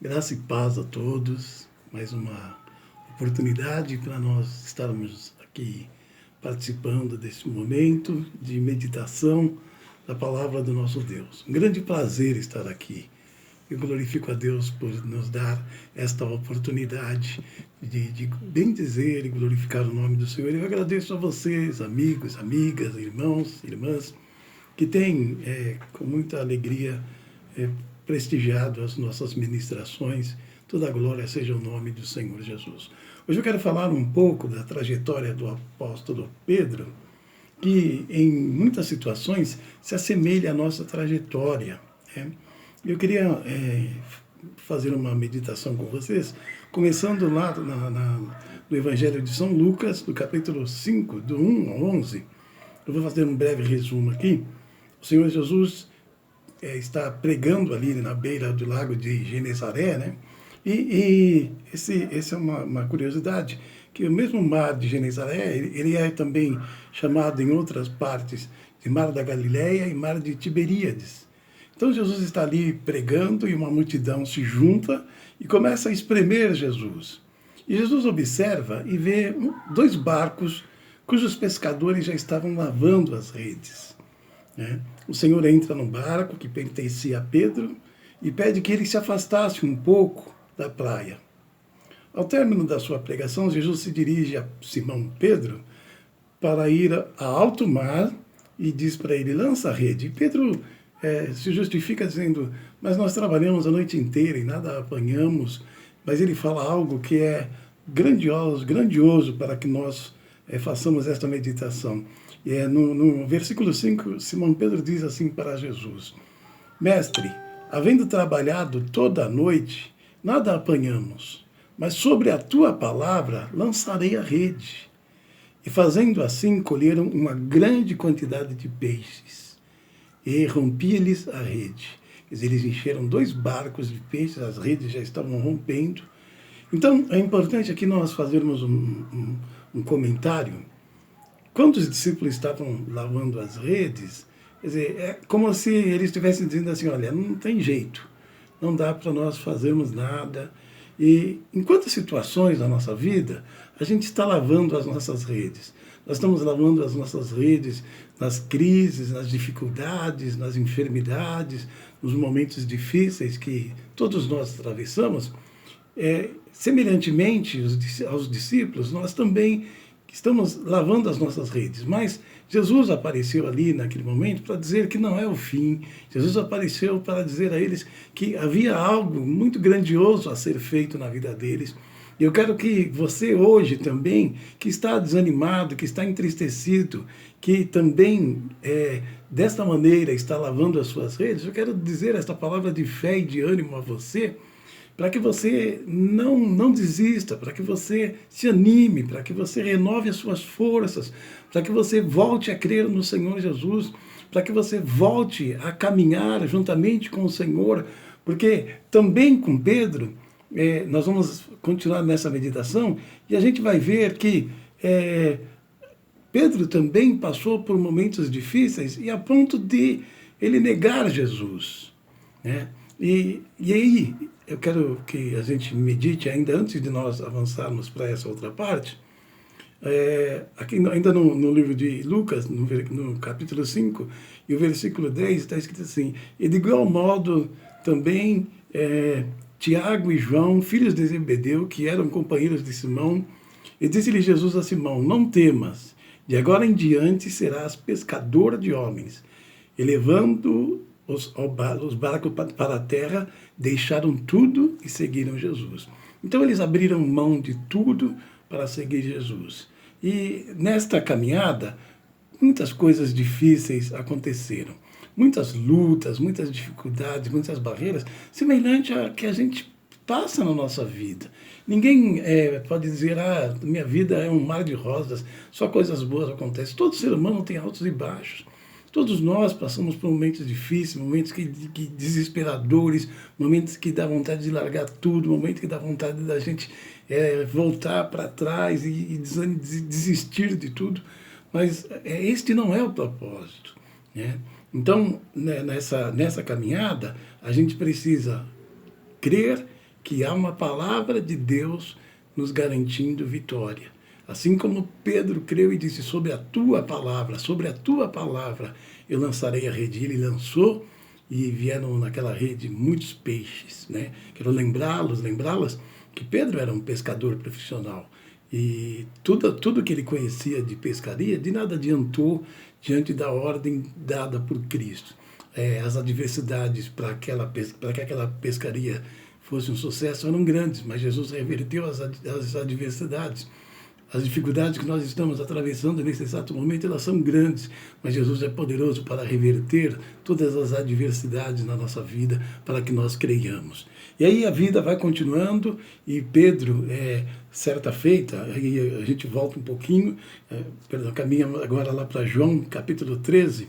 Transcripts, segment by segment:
Graça e paz a todos. Mais uma oportunidade para nós estarmos aqui participando desse momento de meditação da palavra do nosso Deus. Um grande prazer estar aqui. Eu glorifico a Deus por nos dar esta oportunidade de bem dizer e glorificar o nome do Senhor. Eu agradeço a vocês, amigos, amigas, irmãos, irmãs, que têm com muita alegria prestigiado as nossas ministrações. Toda a glória seja o nome do Senhor Jesus. Hoje eu quero falar um pouco da trajetória do apóstolo Pedro, que em muitas situações se assemelha à nossa trajetória. Eu queria fazer uma meditação com vocês, começando lá no Evangelho de São Lucas, do capítulo 5, do 1 ao 11. Eu vou fazer um breve resumo aqui. O Senhor Jesus está pregando ali na beira do lago de Genezaré, né? E essa é uma curiosidade, que o mesmo mar de Genezaré, ele é também chamado em outras partes de Mar da Galileia e Mar de Tiberíades. Então Jesus está ali pregando e uma multidão se junta e começa a espremer Jesus. E Jesus observa e vê dois barcos cujos pescadores já estavam lavando as redes. O Senhor entra no barco que pertencia a Pedro e pede que ele se afastasse um pouco da praia. Ao término da sua pregação, Jesus se dirige a Simão Pedro para ir a alto mar e diz para ele: lança a rede. E Pedro se justifica dizendo: mas nós trabalhamos a noite inteira e nada apanhamos. Mas ele fala algo que é grandioso para que nós façamos esta meditação. No versículo 5, Simão Pedro diz assim para Jesus: Mestre, havendo trabalhado toda a noite, nada apanhamos, mas sobre a tua palavra lançarei a rede. E fazendo assim, colheram uma grande quantidade de peixes, e rompia-lhes a rede. Quer dizer, eles encheram 2 barcos de peixes, as redes já estavam rompendo. Então, é importante aqui nós fazermos um comentário. Quando os discípulos estavam lavando as redes, quer dizer, é como se eles estivessem dizendo assim: olha, não tem jeito, não dá para nós fazermos nada. E em quantas situações da nossa vida a gente está lavando as nossas redes? Nós estamos lavando as nossas redes nas crises, nas dificuldades, nas enfermidades, nos momentos difíceis que todos nós atravessamos. Semelhantemente aos discípulos, nós também estamos lavando as nossas redes, mas Jesus apareceu ali naquele momento para dizer que não é o fim. Jesus apareceu para dizer a eles que havia algo muito grandioso a ser feito na vida deles. E eu quero que você hoje também, que está desanimado, que está entristecido, que também desta maneira está lavando as suas redes, eu quero dizer esta palavra de fé e de ânimo a você, para que você não desista, para que você se anime, para que você renove as suas forças, para que você volte a crer no Senhor Jesus, para que você volte a caminhar juntamente com o Senhor, porque também com Pedro, nós vamos continuar nessa meditação e a gente vai ver que Pedro também passou por momentos difíceis e a ponto de ele negar Jesus, né? E aí, eu quero que a gente medite ainda antes de nós avançarmos para essa outra parte. Aqui ainda no livro de Lucas, no capítulo 5, e o versículo 10, está escrito assim: e de igual modo também Tiago e João, filhos de Zebedeu, que eram companheiros de Simão, e disse-lhe Jesus a Simão: não temas, de agora em diante serás pescador de homens. E levando os barcos para a terra, deixaram tudo e seguiram Jesus. Então eles abriram mão de tudo para seguir Jesus. E nesta caminhada, muitas coisas difíceis aconteceram. Muitas lutas, muitas dificuldades, muitas barreiras, semelhante a que a gente passa na nossa vida. Ninguém pode dizer: minha vida é um mar de rosas, só coisas boas acontecem. Todo ser humano tem altos e baixos. Todos nós passamos por momentos difíceis, momentos que desesperadores, momentos que dá vontade de largar tudo, momentos que dá vontade da gente voltar para trás e desistir de tudo. Mas este não é o propósito, né? Então, nessa caminhada, a gente precisa crer que há uma palavra de Deus nos garantindo vitória. Assim como Pedro creu e disse, sobre a tua palavra, eu lançarei a rede. Ele lançou e vieram naquela rede muitos peixes, né? Quero lembrá-las, que Pedro era um pescador profissional. E tudo que ele conhecia de pescaria, de nada adiantou diante da ordem dada por Cristo. As adversidades para que aquela pescaria fosse um sucesso eram grandes, mas Jesus reverteu as adversidades. As dificuldades que nós estamos atravessando nesse exato momento, elas são grandes, mas Jesus é poderoso para reverter todas as adversidades na nossa vida, para que nós creiamos. E aí a vida vai continuando, e Pedro, certa feita, aí a gente volta um pouquinho, caminha agora lá para João, capítulo 13,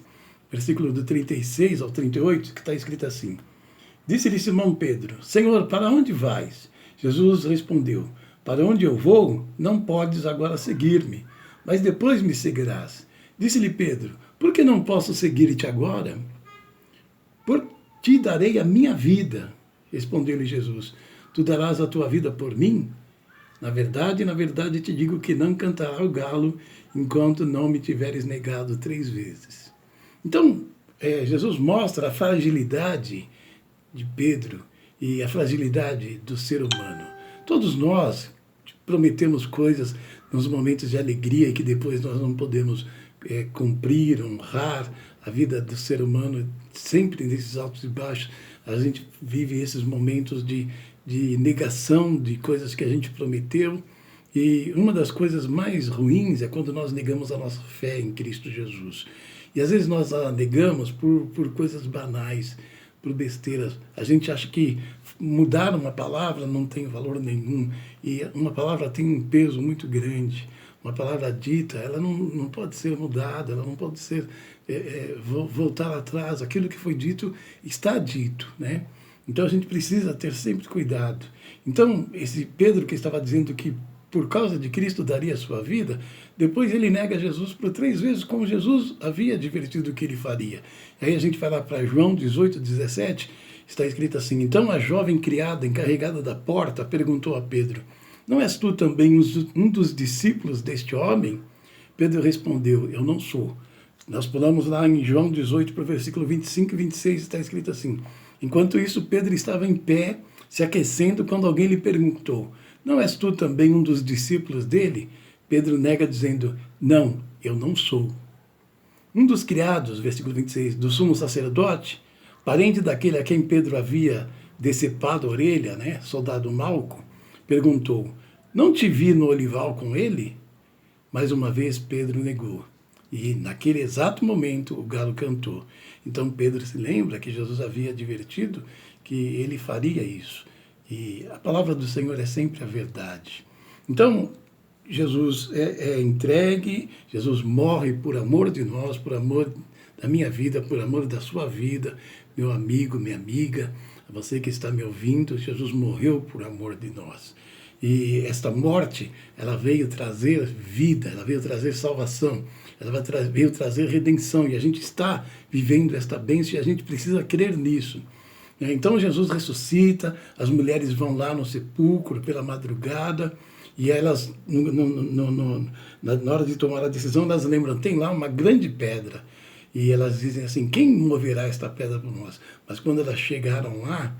versículo do 36 ao 38, que está escrito assim: Disse-lhe Simão Pedro, Senhor, para onde vais? Jesus respondeu, para onde eu vou, não podes agora seguir-me, mas depois me seguirás. Disse-lhe Pedro, por que não posso seguir-te agora? Por ti darei a minha vida. Respondeu-lhe Jesus, tu darás a tua vida por mim? Na verdade, te digo que não cantará o galo enquanto não me tiveres negado 3 vezes. Então, Jesus mostra a fragilidade de Pedro e a fragilidade do ser humano. Todos nós prometemos coisas nos momentos de alegria e que depois nós não podemos cumprir, honrar. A vida do ser humano, sempre nesses altos e baixos, a gente vive esses momentos de negação de coisas que a gente prometeu. E uma das coisas mais ruins é quando nós negamos a nossa fé em Cristo Jesus. E às vezes nós a negamos por coisas banais, por besteiras. A gente acha que mudar uma palavra não tem valor nenhum. E uma palavra tem um peso muito grande. Uma palavra dita, ela não pode ser mudada, ela não pode ser voltar atrás. Aquilo que foi dito está dito, né? Então a gente precisa ter sempre cuidado. Então, esse Pedro que estava dizendo que por causa de Cristo daria a sua vida, depois ele nega Jesus por 3 vezes, como Jesus havia advertido que ele faria. Aí a gente vai lá para João 18, 17, está escrito assim: Então a jovem criada encarregada da porta perguntou a Pedro, não és tu também um dos discípulos deste homem? Pedro respondeu, eu não sou. Nós pulamos lá em João 18, para o versículo 25 e 26, está escrito assim: Enquanto isso, Pedro estava em pé, se aquecendo, quando alguém lhe perguntou, não és tu também um dos discípulos dele? Pedro nega dizendo, não, eu não sou. Um dos criados, versículo 26, do sumo sacerdote, parente daquele a quem Pedro havia decepado a orelha, né, soldado Malco, perguntou, não te vi no olival com ele? Mais uma vez Pedro negou. E naquele exato momento o galo cantou. Então Pedro se lembra que Jesus havia advertido que ele faria isso. E a palavra do Senhor é sempre a verdade. Então, Jesus é entregue, Jesus morre por amor de nós, por amor da minha vida, por amor da sua vida, meu amigo, minha amiga, você que está me ouvindo, Jesus morreu por amor de nós. E esta morte, ela veio trazer vida, ela veio trazer salvação, ela veio trazer redenção, e a gente está vivendo esta bênção e a gente precisa crer nisso. Então Jesus ressuscita, as mulheres vão lá no sepulcro pela madrugada, e elas, na hora de tomar a decisão, elas lembram, tem lá uma grande pedra, e elas dizem assim, quem moverá esta pedra por nós? Mas quando elas chegaram lá,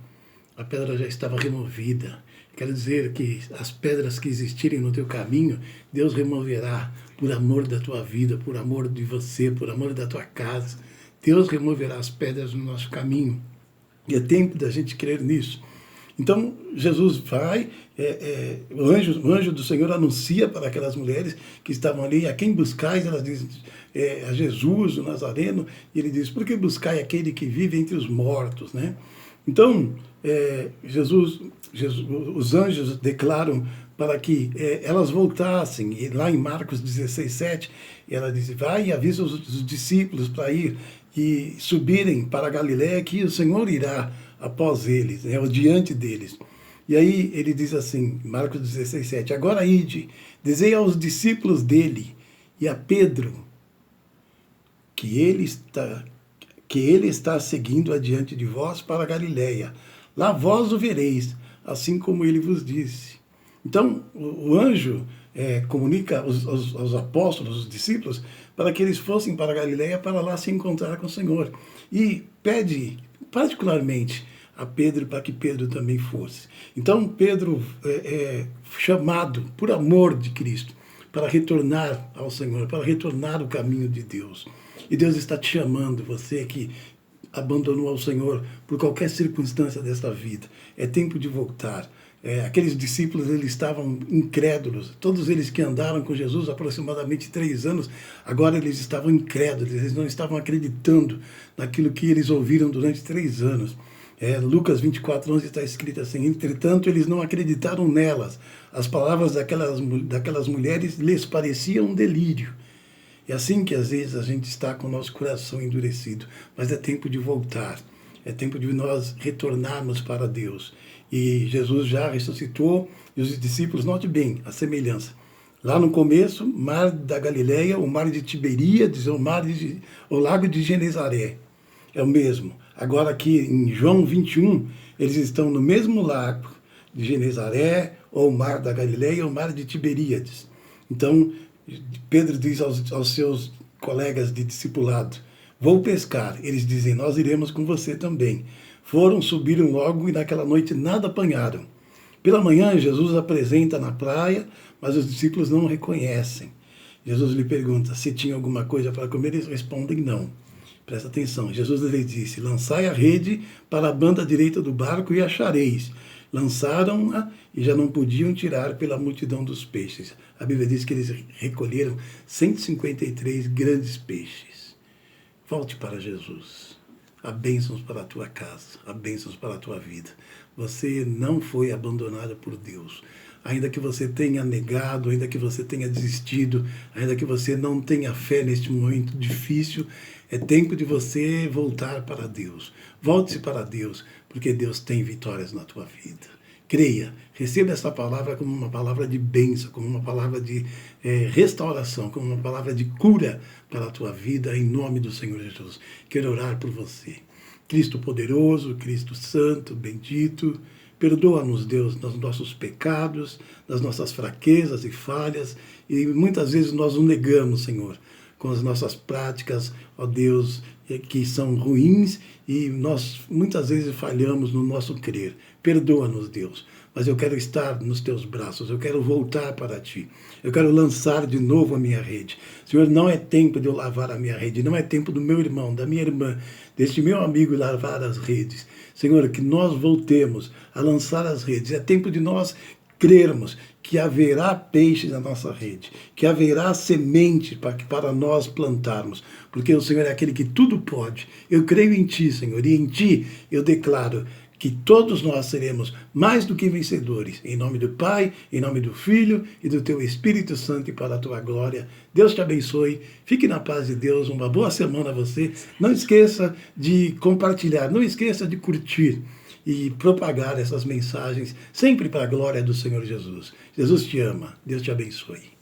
a pedra já estava removida. Quer dizer que as pedras que existirem no teu caminho, Deus removerá por amor da tua vida, por amor de você, por amor da tua casa. Deus removerá as pedras no nosso caminho. E é tempo da gente crer nisso. Então, Jesus vai, o anjo do Senhor anuncia para aquelas mulheres que estavam ali, a quem buscais? Elas dizem, a Jesus, o Nazareno, e ele diz, por que buscai aquele que vive entre os mortos, né? Então, os anjos declaram para que elas voltassem, e lá em Marcos 16, 7, ela diz, vai e avisa os discípulos para ir e subirem para a Galiléia, que o Senhor irá após eles, ou diante deles. E aí ele diz assim, Marcos 16, 7, agora ide, dizei aos discípulos dele e a Pedro que ele está seguindo adiante de vós para a Galiléia. Lá vós o vereis, assim como ele vos disse. Então, o anjo comunica aos apóstolos, os discípulos, para que eles fossem para a Galileia para lá se encontrar com o Senhor. E pede, particularmente, a Pedro para que Pedro também fosse. Então, Pedro é chamado por amor de Cristo para retornar ao Senhor, para retornar ao caminho de Deus. E Deus está te chamando, você que abandonou ao Senhor por qualquer circunstância desta vida. É tempo de voltar. Aqueles discípulos, eles estavam incrédulos. Todos eles que andaram com Jesus aproximadamente 3 anos, agora eles estavam incrédulos, eles não estavam acreditando naquilo que eles ouviram durante 3 anos. Lucas 24:11 está escrito assim: entretanto, eles não acreditaram nelas. As palavras daquelas mulheres lhes pareciam um delírio. É assim que às vezes a gente está com o nosso coração endurecido, mas é tempo de voltar, é tempo de nós retornarmos para Deus. E Jesus já ressuscitou, e os discípulos, note bem a semelhança. Lá no começo, mar da Galileia, o mar de Tiberíades, o lago de Genezaré, é o mesmo. Agora aqui em João 21, eles estão no mesmo lago de Genezaré, ou o mar da Galileia, ou o mar de Tiberíades. Então, Pedro diz aos seus colegas de discipulado: vou pescar. Eles dizem: nós iremos com você também. Foram, subiram logo e naquela noite nada apanharam. Pela manhã, Jesus apresenta na praia, mas os discípulos não o reconhecem. Jesus lhe pergunta se tinha alguma coisa para comer, eles respondem não. Presta atenção, Jesus lhes disse: lançai a rede para a banda direita do barco e achareis. Lançaram-a e já não podiam tirar pela multidão dos peixes. A Bíblia diz que eles recolheram 153 grandes peixes. Volte para Jesus. Há bênçãos para a tua casa, há bênçãos para a tua vida. Você não foi abandonado por Deus. Ainda que você tenha negado, ainda que você tenha desistido, ainda que você não tenha fé neste momento difícil, é tempo de você voltar para Deus. Volte-se para Deus, porque Deus tem vitórias na tua vida. Creia, receba essa palavra como uma palavra de bênção, como uma palavra de restauração, como uma palavra de cura para a tua vida, em nome do Senhor Jesus. Quero orar por você. Cristo poderoso, Cristo santo, bendito, perdoa-nos, Deus, dos nossos pecados, das nossas fraquezas e falhas, e muitas vezes nós o negamos, Senhor, com as nossas práticas, ó Deus, que são ruins, e nós muitas vezes falhamos no nosso crer. Perdoa-nos, Deus, mas eu quero estar nos teus braços, eu quero voltar para ti, eu quero lançar de novo a minha rede. Senhor, não é tempo de eu lavar a minha rede, não é tempo do meu irmão, da minha irmã, deste meu amigo lavar as redes. Senhor, que nós voltemos a lançar as redes, é tempo de nós crermos que haverá peixe na nossa rede, que haverá semente para nós plantarmos, porque o Senhor é aquele que tudo pode. Eu creio em Ti, Senhor, e em Ti eu declaro que todos nós seremos mais do que vencedores, em nome do Pai, em nome do Filho e do Teu Espírito Santo, e para a Tua glória. Deus te abençoe, fique na paz de Deus, uma boa semana a você. Não esqueça de compartilhar, não esqueça de curtir e propagar essas mensagens, sempre para a glória do Senhor Jesus. Jesus te ama, Deus te abençoe.